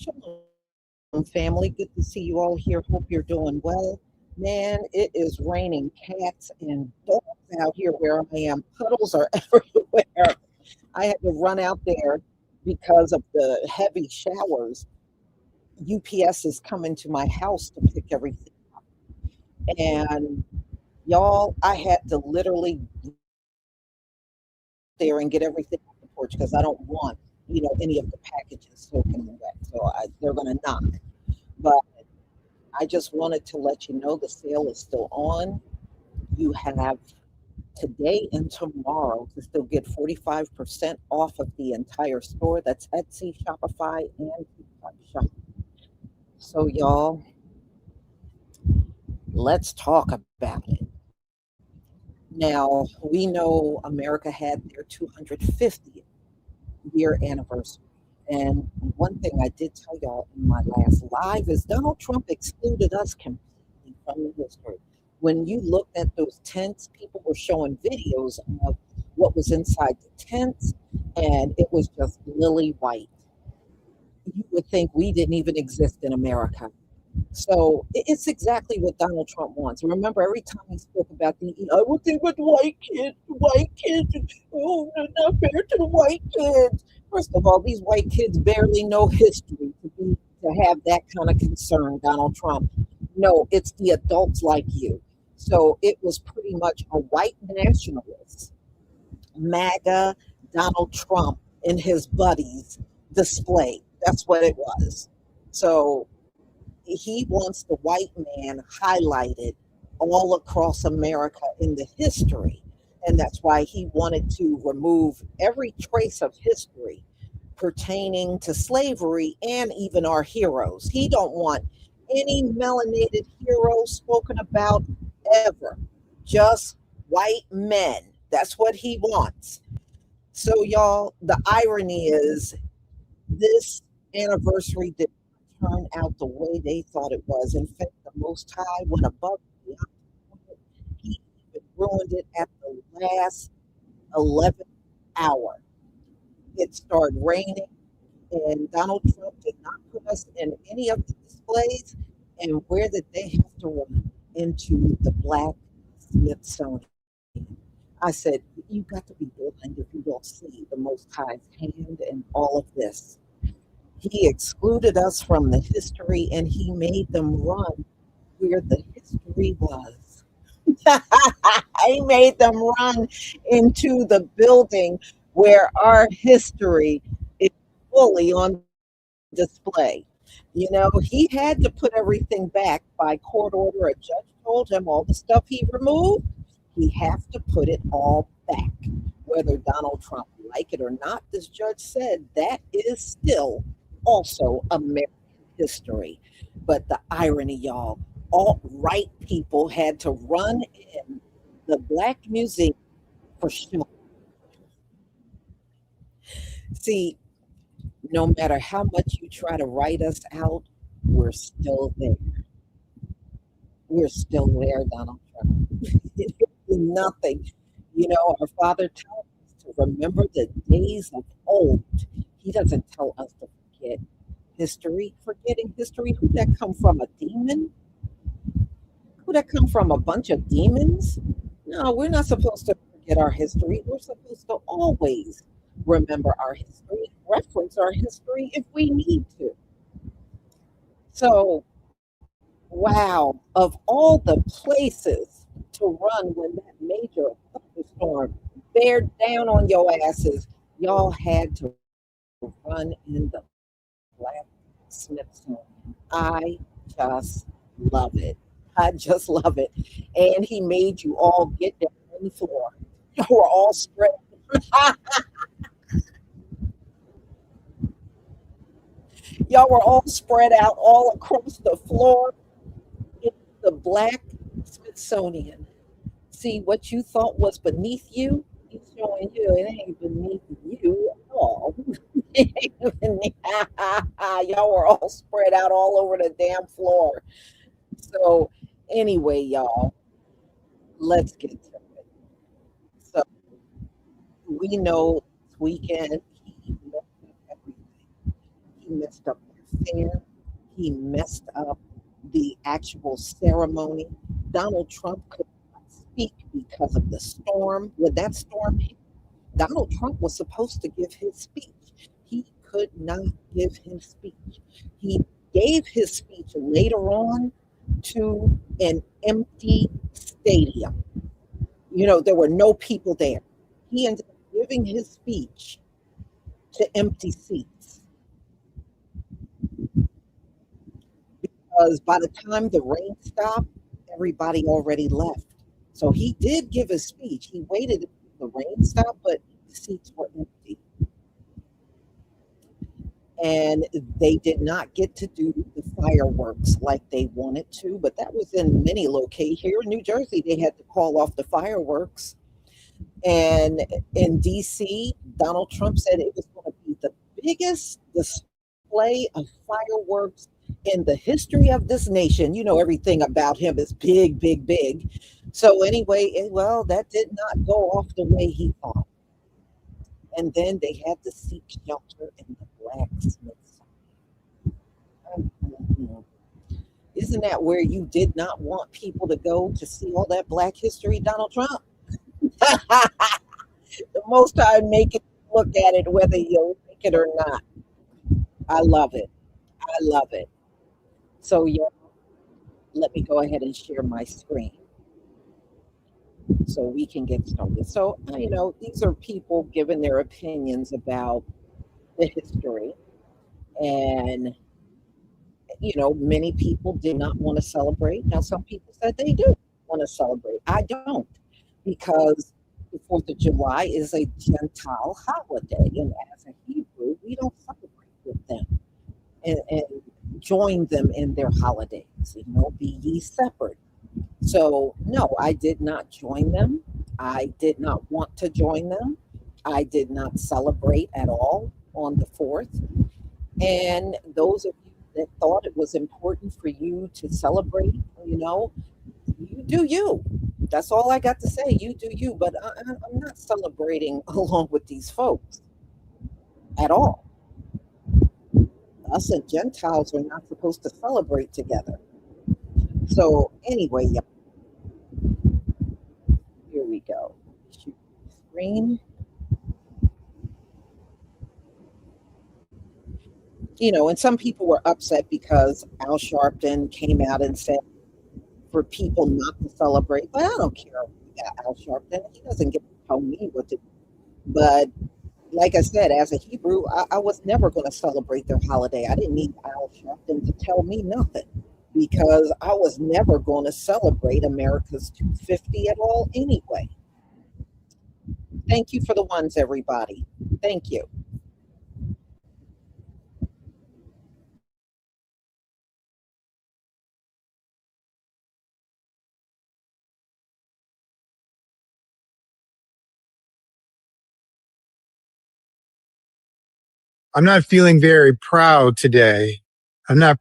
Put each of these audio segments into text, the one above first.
Shalom, family. Good to see you all here. Hope you're doing well. Man, it is raining cats and dogs out here where I am. Puddles are everywhere. I had to run out there because of the heavy showers. UPS is coming to my house to pick everything. And y'all, I had to literally there and get everything off the porch because I don't want, any of the packages soaking wet. So they're going to knock. But I just wanted to let you know the sale is still on. You have today and tomorrow to still get 45% off of the entire store. That's Etsy, Shopify, and TikTok Shop. So, y'all, let's talk about it. Now, we know America had their 250th year anniversary. And one thing I did tell y'all in my last live is Donald Trump excluded us completely from the history. When you looked at those tents, people were showing videos of what was inside the tents, and it was just lily white. You would think we didn't even exist in America. So it's exactly what Donald Trump wants. Remember, every time he spoke about I would think with white kids, oh, they're not fair to the white kids. First of all, these white kids barely know history to have that kind of concern, Donald Trump. No, it's the adults like you. So it was pretty much a white nationalist, MAGA, Donald Trump and his buddies display. That's what it was. So he wants the white man highlighted all across America in the history. And that's why he wanted to remove every trace of history pertaining to slavery and even our heroes. He don't want any melanated heroes spoken about ever. Just white men. That's what he wants. So y'all, the irony is this anniversary did not turn out the way they thought it was. In fact, the Most High went above and beyond. He even ruined it at the last 11th hour. It started raining, and Donald Trump did not put us in any of the displays. And where did they have to run? Into the Black Smithsonian. I said, you got to be blind if you don't see the Most High's hand in all of this. He excluded us from the history and he made them run where the history was. He made them run into the building where our history is fully on display. He had to put everything back by court order. A judge told him all the stuff he removed, he have to put it all back. Whether Donald Trump like it or not, this judge said that is still also American history. But the irony, y'all, alt-right people had to run in the Black Museum for sure. See, no matter how much you try to write us out, we're still there. We're still there, Donald Trump. Nothing. Our Father tells us to remember the days of old. He doesn't tell us to forget history. Forgetting history, who that come from? A demon? Who that come from? A bunch of demons? No, we're not supposed to forget our history. We're supposed to always remember our history, reference our history if we need to. So, wow, of all the places to run when that major thunderstorm beared down on your asses, y'all had to run in the Black Smithsonian. I just love it. I just love it. And he made you all get down on the floor. You were all spread. Y'all were all spread out all across the floor in the Black Smithsonian. See, what you thought was beneath you, he's showing you it ain't beneath you at all. Y'all were all spread out all over the damn floor. So, anyway, y'all, let's get to it. So, we know this weekend he messed up everything. He messed up fair. He messed up the actual ceremony. Donald Trump could not speak because of the storm. When that storm hit, Donald Trump was supposed to give his speech. He could not give his speech. He gave his speech later on to an empty stadium. There were no people there. He ended up giving his speech to empty seats because by the time the rain stopped, everybody already left. So he did give his speech. He waited until the rain stopped, but the seats were empty. And they did not get to do the fireworks like they wanted to, but that was in many locations. Here in New Jersey, they had to call off the fireworks. And in DC, Donald Trump said it was going to be the biggest display of fireworks in the history of this nation. Everything about him is big, big, big. So anyway, well, that did not go off the way he thought. And then they had to seek shelter in the blacksmith's. Isn't that where you did not want people to go to see all that Black history, Donald Trump? The most I make it look at it, whether you like it or not. I love it. I love it. So yeah, let me go ahead and share my screen so we can get started. So, these are people giving their opinions about the history. And, many people did not want to celebrate. Now, some people said they do want to celebrate. I don't, because the 4th of July is a Gentile holiday. And as a Hebrew, we don't celebrate with them and join them in their holidays. Be ye separate. So, no, I did not join them. I did not want to join them. I did not celebrate at all on the 4th. And those of you that thought it was important for you to celebrate, you do you. That's all I got to say. You do you. But I'm not celebrating along with these folks at all. Us and Gentiles are not supposed to celebrate together. So anyway, yeah. Here we go. Shoot screen. And some people were upset because Al Sharpton came out and said for people not to celebrate. But I don't care about Al Sharpton. He doesn't get to tell me what to do. But like I said, as a Hebrew, I was never going to celebrate their holiday. I didn't need Al Sharpton to tell me nothing, because I was never going to celebrate America's 250 at all anyway. Thank you for the ones, everybody. Thank you. I'm not feeling very proud today. I'm not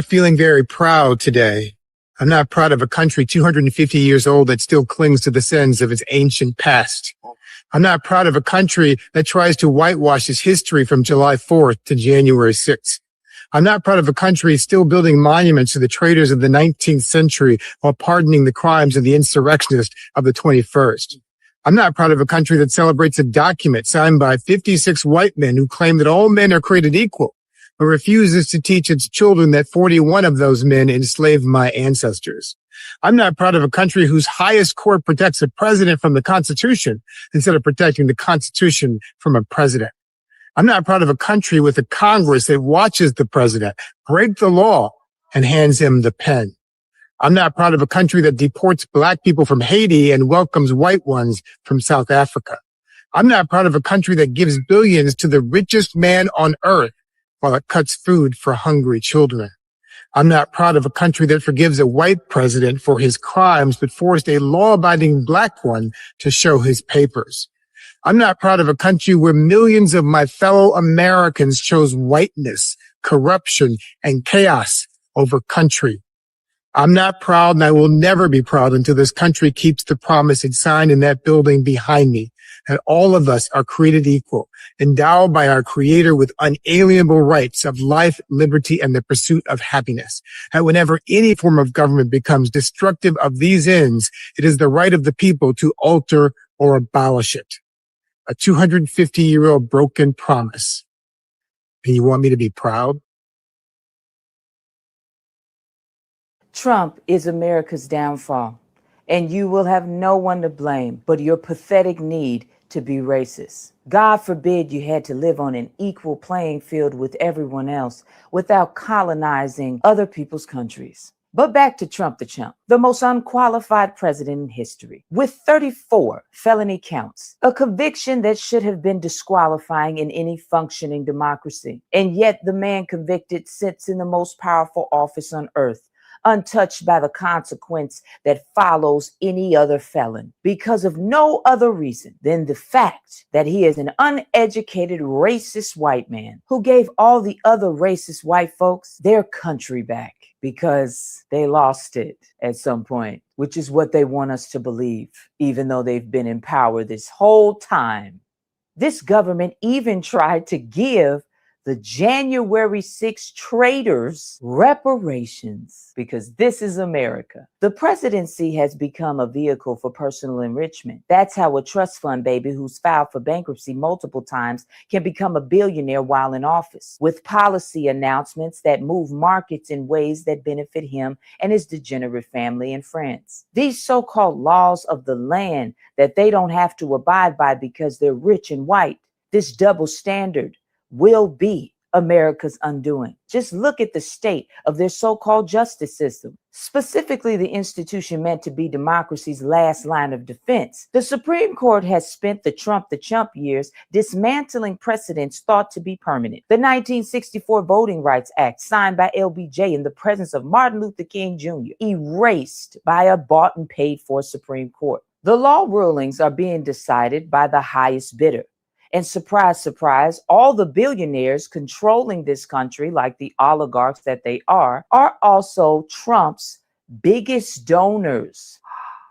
feeling very proud today. I'm not proud of a country 250 years old that still clings to the sins of its ancient past. I'm not proud of a country that tries to whitewash its history from July 4th to January 6th. I'm not proud of a country still building monuments to the traitors of the 19th century while pardoning the crimes of the insurrectionists of the 21st. I'm not proud of a country that celebrates a document signed by 56 white men who claim that all men are created equal, but refuses to teach its children that 41 of those men enslaved my ancestors. I'm not proud of a country whose highest court protects a president from the Constitution instead of protecting the Constitution from a president. I'm not proud of a country with a Congress that watches the president break the law and hands him the pen. I'm not proud of a country that deports Black people from Haiti and welcomes white ones from South Africa. I'm not proud of a country that gives billions to the richest man on earth while it cuts food for hungry children. I'm not proud of a country that forgives a white president for his crimes but forced a law-abiding Black one to show his papers. I'm not proud of a country where millions of my fellow Americans chose whiteness, corruption, and chaos over country. I'm not proud, and I will never be proud until this country keeps the promise it signed in that building behind me, that all of us are created equal, endowed by our Creator with unalienable rights of life, liberty, and the pursuit of happiness. That whenever any form of government becomes destructive of these ends, it is the right of the people to alter or abolish it. A 250-year-old broken promise. And you want me to be proud? Trump is America's downfall, and you will have no one to blame but your pathetic need to be racist. God forbid you had to live on an equal playing field with everyone else without colonizing other people's countries. But back to Trump the chump, the most unqualified president in history, with 34 felony counts, a conviction that should have been disqualifying in any functioning democracy. And yet the man convicted sits in the most powerful office on earth, untouched by the consequence that follows any other felon, because of no other reason than the fact that he is an uneducated, racist white man who gave all the other racist white folks their country back because they lost it at some point, which is what they want us to believe, even though they've been in power this whole time. This government even tried to give the January 6 traitors reparations, because this is America. The presidency has become a vehicle for personal enrichment. That's how a trust fund baby who's filed for bankruptcy multiple times can become a billionaire while in office, with policy announcements that move markets in ways that benefit him and his degenerate family and friends. These so-called laws of the land that they don't have to abide by because they're rich and white, this double standard, will be America's undoing. Just look at the state of their so-called justice system, specifically the institution meant to be democracy's last line of defense. The Supreme Court has spent the Trump the chump years dismantling precedents thought to be permanent. The 1964 Voting Rights Act, signed by LBJ in the presence of Martin Luther King Jr., erased by a bought and paid for Supreme Court. The law rulings are being decided by the highest bidder. And surprise, surprise, all the billionaires controlling this country, like the oligarchs that they are also Trump's biggest donors.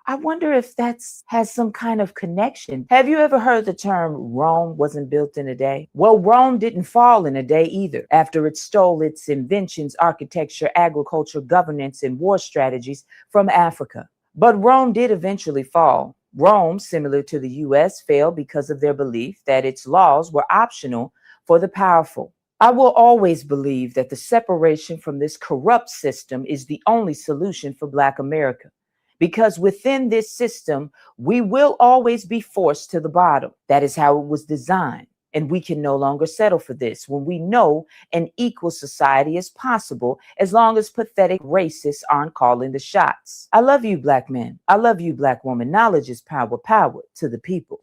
I wonder if has some kind of connection. Have you ever heard the term Rome wasn't built in a day? Well, Rome didn't fall in a day either, after it stole its inventions, architecture, agriculture, governance, and war strategies from Africa. But Rome did eventually fall. Rome, similar to the US, fell because of their belief that its laws were optional for the powerful. I will always believe that the separation from this corrupt system is the only solution for Black America, because within this system, we will always be forced to the bottom. That is how it was designed. And we can no longer settle for this when we know an equal society is possible, as long as pathetic racists aren't calling the shots. I love you, Black men. I love you, Black woman. Knowledge is power, power to the people.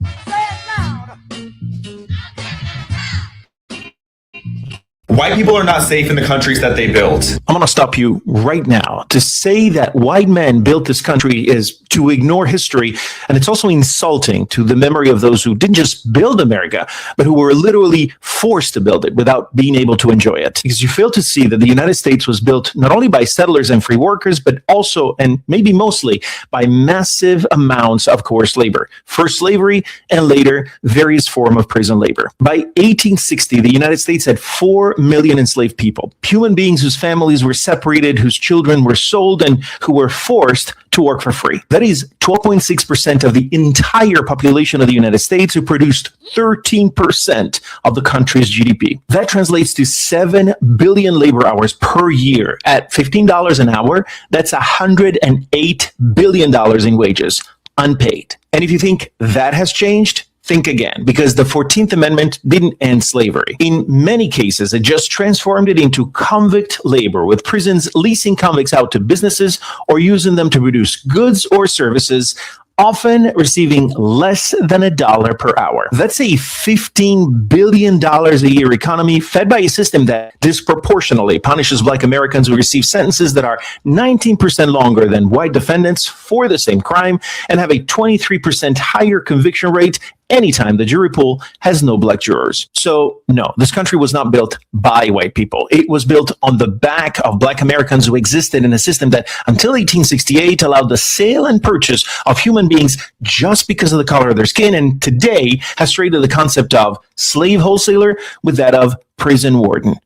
White people are not safe in the countries that they built. I'm going to stop you right now. To say that white men built this country is to ignore history, and it's also insulting to the memory of those who didn't just build America, but who were literally forced to build it without being able to enjoy it. Because you fail to see that the United States was built not only by settlers and free workers, but also, and maybe mostly, by massive amounts of coerced labor. First slavery, and later various forms of prison labor. By 1860, the United States had 4 million enslaved people, human beings whose families were separated, whose children were sold, and who were forced to work for free. That is 12.6% of the entire population of the United States, who produced 13% of the country's GDP. That translates to 7 billion labor hours per year. At $15 an hour, that's $108 billion in wages, unpaid. And if you think that has changed, think again, because the 14th Amendment didn't end slavery. In many cases, it just transformed it into convict labor, with prisons leasing convicts out to businesses or using them to produce goods or services, often receiving less than $1 per hour. That's a $15 billion a year economy fed by a system that disproportionately punishes Black Americans who receive sentences that are 19% longer than white defendants for the same crime and have a 23% higher conviction rate anytime the jury pool has no black jurors. So no, this country was not built by white people. It was built on the back of black Americans who existed in a system that until 1868 allowed the sale and purchase of human beings just because of the color of their skin, and today has traded the concept of slave wholesaler with that of prison warden.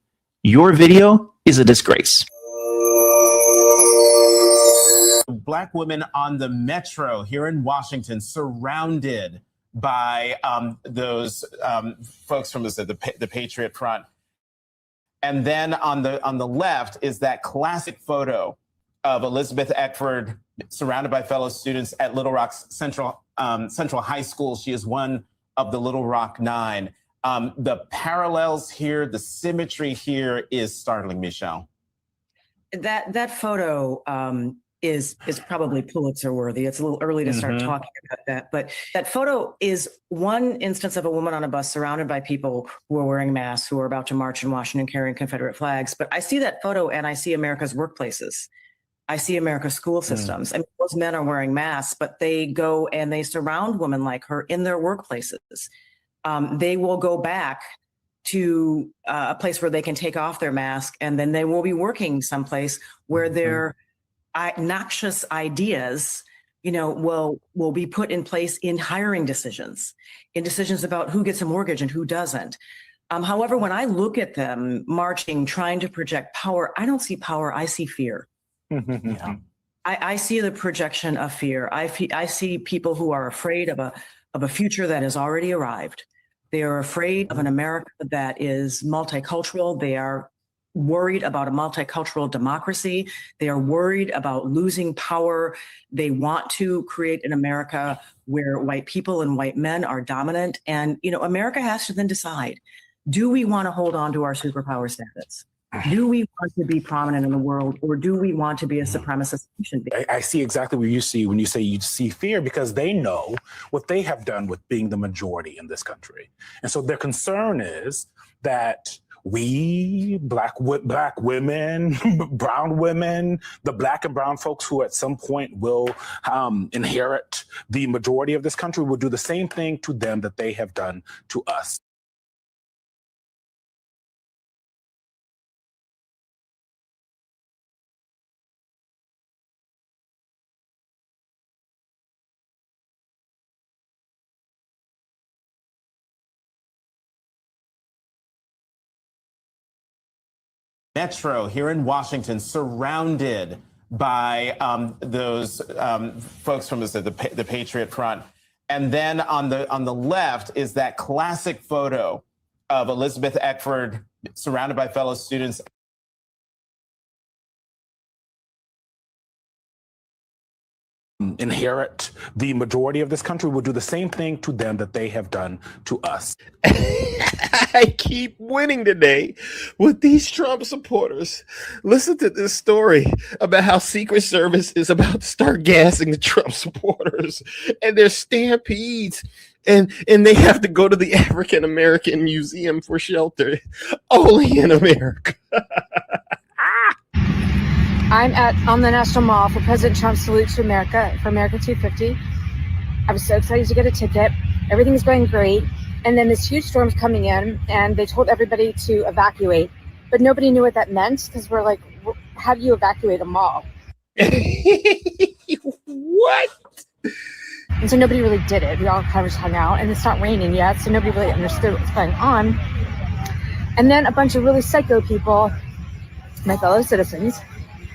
Your video is a disgrace. Black women on the metro here in Washington, surrounded by those folks from the Patriot Front. And then on the left is that classic photo of Elizabeth Eckford surrounded by fellow students at Little Rock Central High School. She is one of the Little Rock Nine. The parallels here, the symmetry here is startling, Michelle. That photo is probably Pulitzer worthy. It's a little early to start talking about that, but that photo is one instance of a woman on a bus surrounded by people who are wearing masks, who are about to march in Washington carrying Confederate flags. But I see that photo and I see America's workplaces. I see America's school systems. I mean, those men are wearing masks, but they go and they surround women like her in their workplaces. They will go back to a place where they can take off their mask, and then they will be working someplace where their noxious ideas, will be put in place in hiring decisions, in decisions about who gets a mortgage and who doesn't. However, when I look at them marching, trying to project power, I don't see power, I see fear. Yeah. I see the projection of fear. I see people who are afraid of a future that has already arrived. They are afraid of an America that is multicultural. They are worried about a multicultural democracy. They are worried about losing power. They want to create an America where white people and white men are dominant. And, America has to then decide, do we want to hold on to our superpower status? Do we want to be prominent in the world, or do we want to be a supremacist nation? I see exactly what you see when you say you see fear, because they know what they have done with being the majority in this country. And so their concern is that we, black women, brown women, the black and brown folks who at some point will inherit the majority of this country, will do the same thing to them that they have done to us. Metro here in Washington, surrounded by those folks from the Patriot Front. And then on the left is that classic photo of Elizabeth Eckford surrounded by fellow students. Inherit the majority of this country, will do the same thing to them that they have done to us. I keep winning today with these Trump supporters. Listen to this story about how Secret Service is about to start gassing the Trump supporters, and there's stampedes, and they have to go to the African American Museum for shelter, only in America. I'm on the National Mall for President Trump's Salute to America for America 250. I was so excited to get a ticket. Everything's going great. And then this huge storm's coming in, and they told everybody to evacuate. But nobody knew what that meant, because we're like, how do you evacuate a mall? What? And so nobody really did it. We all kind of just hung out, and it's not raining yet, so nobody really understood what's going on. And then a bunch of really psycho people, my fellow citizens,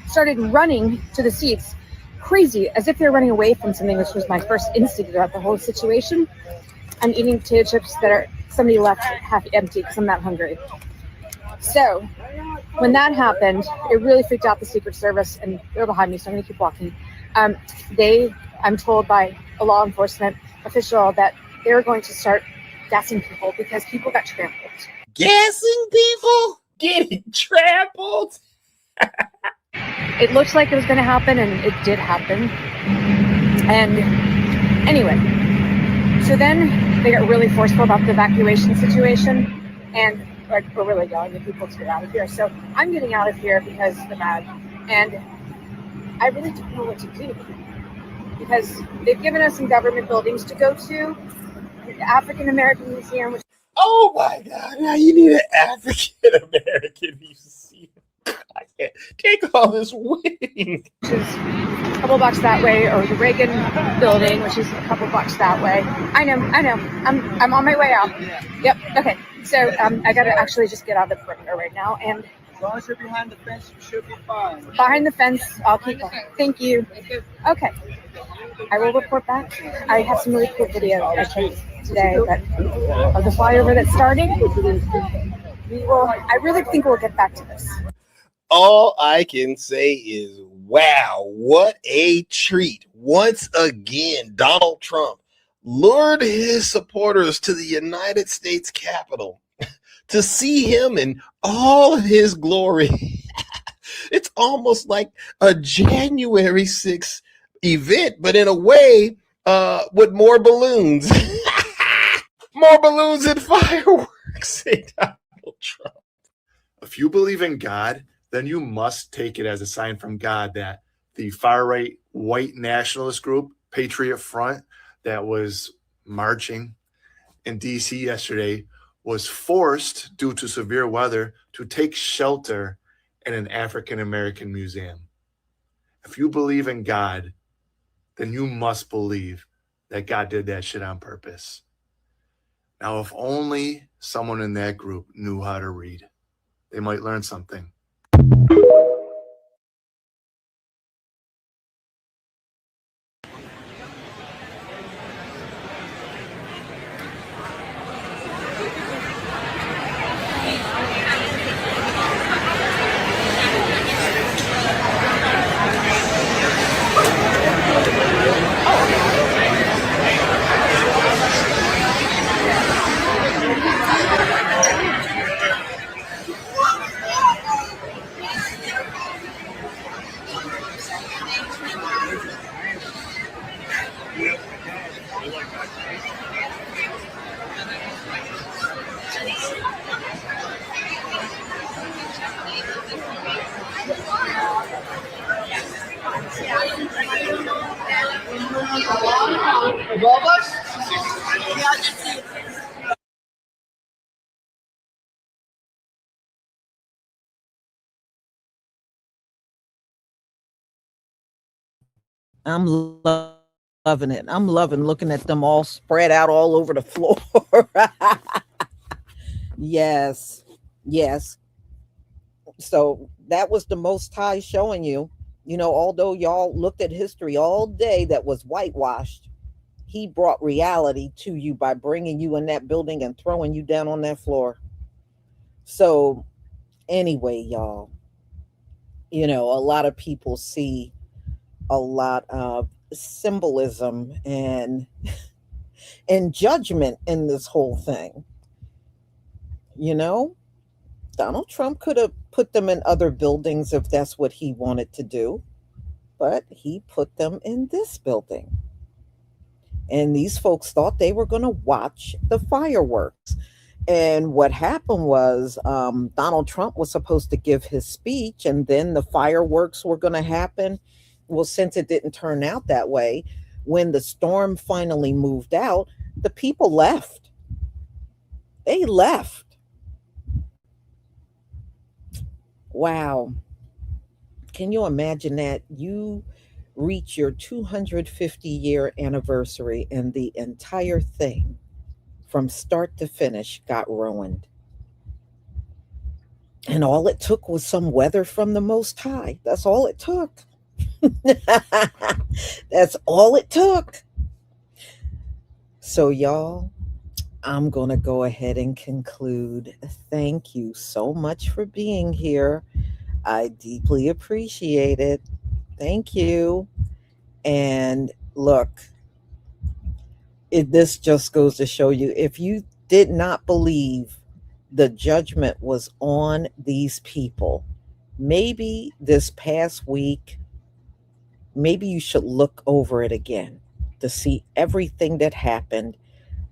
started running to the seats, crazy, as if they were running away from something, which was my first instinct about the whole situation. I'm eating potato chips that somebody left half empty because I'm not hungry. So when that happened, it really freaked out the Secret Service, and they're behind me, so I'm going to keep walking. I'm told by a law enforcement official that they're going to start gassing people because people got trampled. Gassing people? Getting trampled? It looked like it was going to happen, and it did happen. And anyway, so then they got really forceful about the evacuation situation, and we're really yelling at people to get out of here. So I'm getting out of here because they're mad, and I really don't know what to do, because they've given us some government buildings to go to, African American Museum, which Oh my God! Now you need an African American museum. I can't take all this wing. is a couple blocks that way, or the Reagan Building, which is a couple blocks that way. I know. I'm on my way out. Yep. Okay. So I got to actually just get out of the perimeter right now, and As long as you're behind the fence, you should be fine. behind the fence, I'll keep going. Thank you. Okay. I will report back. I have some really cool video I took today of the flyover that's starting. I really think we'll get back to this. All I can say is, wow, what a treat. Once again, Donald Trump lured his supporters to the United States Capitol to see him in all of his glory. It's almost like a January 6th event, but in a way, with more balloons. More balloons and fireworks, say Donald Trump. If you believe in God, then you must take it as a sign from God that the far-right white nationalist group, Patriot Front, that was marching in D.C. yesterday was forced, due to severe weather, to take shelter in an African-American museum. If you believe in God, then you must believe that God did that shit on purpose. Now, if only someone in that group knew how to read, they might learn something. I'm loving it. I'm loving looking at them all spread out all over the floor. Yes. Yes. So that was the Most High showing you, although y'all looked at history all day that was whitewashed, he brought reality to you by bringing you in that building and throwing you down on that floor. So anyway, y'all, a lot of people see a lot of symbolism and judgment in this whole thing. Donald Trump could have put them in other buildings if that's what he wanted to do, but he put them in this building. And these folks thought they were going to watch the fireworks. And what happened was Donald Trump was supposed to give his speech, and then the fireworks were going to happen. Well, since it didn't turn out that way, when the storm finally moved out, the people left. They left. Wow. Can you imagine that? You reach your 250-year anniversary and the entire thing from start to finish got ruined. And all it took was some weather from the Most High. That's all it took. That's all it took. So y'all, I'm going to go ahead and conclude. Thank you so much for being here. I deeply appreciate it. Thank you. And look, this just goes to show you, if you did not believe the judgment was on these people, maybe this past week, maybe you should look over it again to see everything that happened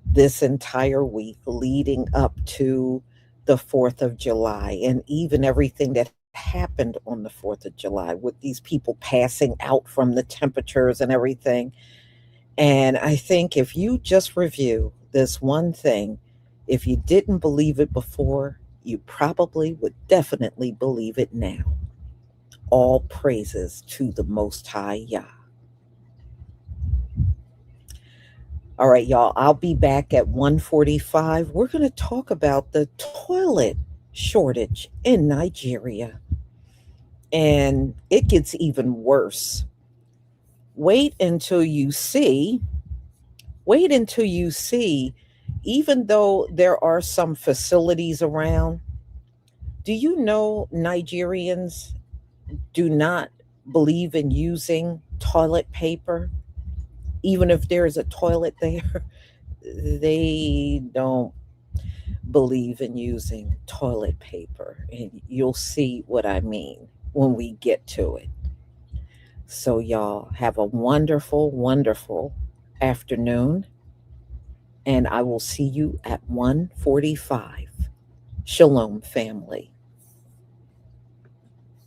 this entire week leading up to the 4th of July, and even everything that happened on the 4th of July with these people passing out from the temperatures and everything. And I think if you just review this one thing. If you didn't believe it before, you probably would definitely believe it now. All praises to the Most High Yah. All right, y'all, I'll be back at 1:45. We're going to talk about the toilet shortage in Nigeria. And it gets even worse. Wait until you see, even though there are some facilities around, do you know Nigerians do not believe in using toilet paper? Even if there's a toilet there, they don't believe in using toilet paper. And you'll see what I mean when we get to it. So, y'all have a wonderful, wonderful afternoon. And I will see you at 1:45. Shalom, family.